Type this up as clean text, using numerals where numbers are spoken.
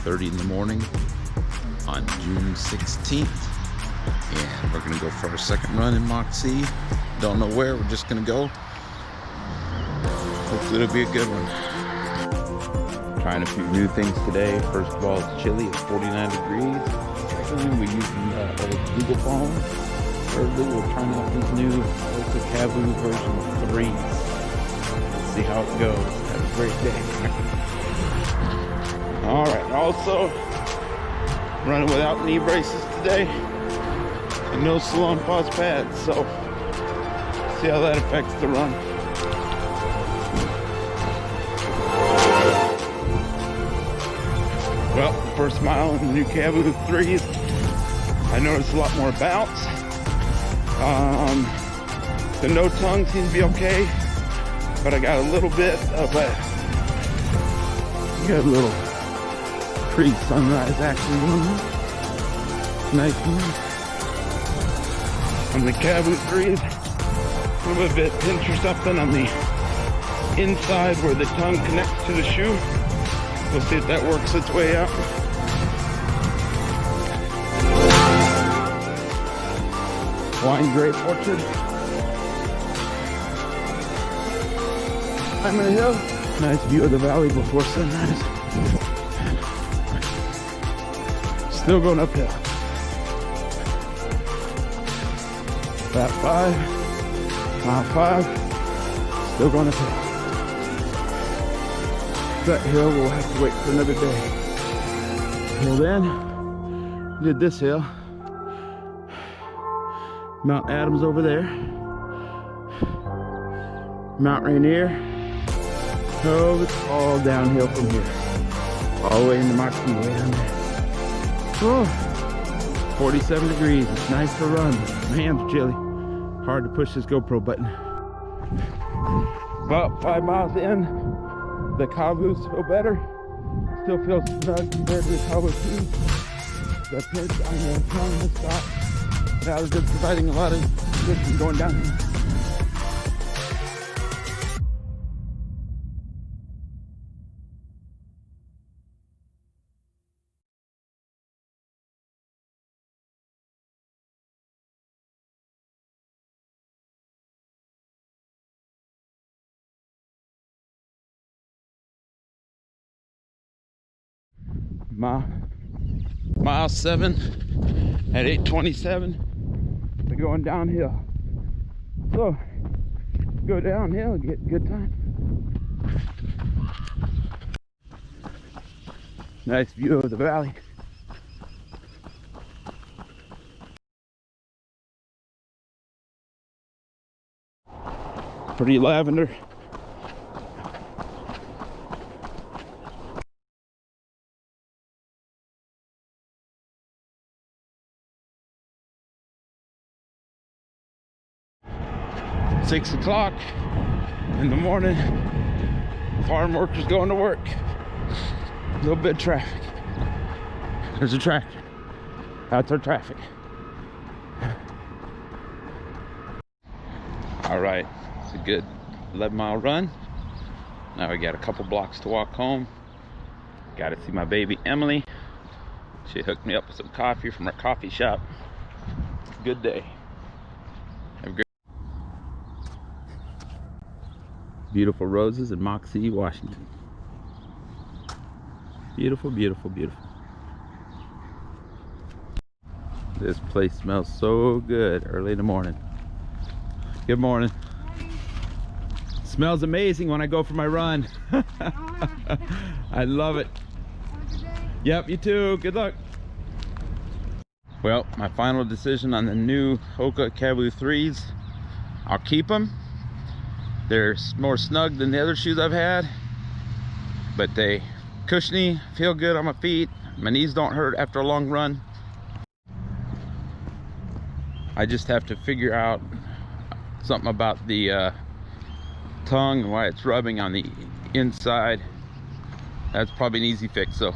5:30 in the morning on June 16th. And we're gonna go for our second run in Moxee. Don't know where, we're just gonna go. Hopefully it'll be a good one. Trying a few new things today. First of all, it's chilly, it's 49 degrees. Secondly, we're using old Google phone. Thirdly, we're trying out these new HOKA ONE CAVU version 3s. Let's see how it goes. Have a great day. Alright, also running without knee braces today. And no salon pause pads, so see how that affects the run. Well, the first mile in the new CAVU 3s, I noticed a lot more bounce. The no tongue seems to be okay, but I got a little bit of a little pre-sunrise actually going on. Nice one. On the CAVU 3s, a little bit pinch or something on the inside where the tongue connects to the shoe. We'll see if that works its way out. Wine grape orchard. I'm on a hill. Nice view of the valley before sunrise. Still going uphill. Lap 5, mile 5, still going uphill. That hill we'll have to wait for another day. Till then, did this hill. Mount Adams over there. Mount Rainier. Oh, it's all downhill from here. All the way into Moxee, way down there. Oh, 47 degrees, it's nice to run. My hands are chilly. Hard to push this GoPro button. About 5 miles in, the CAVUs feel better. Still feels snug compared to the CAVU 2. The pinch on the tongue has stopped. That was just providing a lot of distance going down here. Mile 7 at 8:27. We're going downhill. So go downhill, get good time. Nice view of the valley. Pretty lavender. Six o'clock in the morning, farm workers going to work. A little bit of traffic. There's a tractor. That's our traffic. All right, it's a good 11-mile run. Now we got a couple blocks to walk home. Got to see my baby Emily. She hooked me up with some coffee from her coffee shop. Good day. Have a great. Beautiful roses in Moxee, Washington. Beautiful, beautiful, beautiful. This place smells so good early in the morning. Good morning. Smells amazing when I go for my run. I love it. Yep, you too. Good luck. Well, my final decision on the new HOKA CAVU 3s. I'll keep them. They're more snug than the other shoes I've had, but they cushiony, feel good on my feet. My knees don't hurt after a long run. I just have to figure out something about the tongue and why it's rubbing on the inside. That's probably an easy fix, so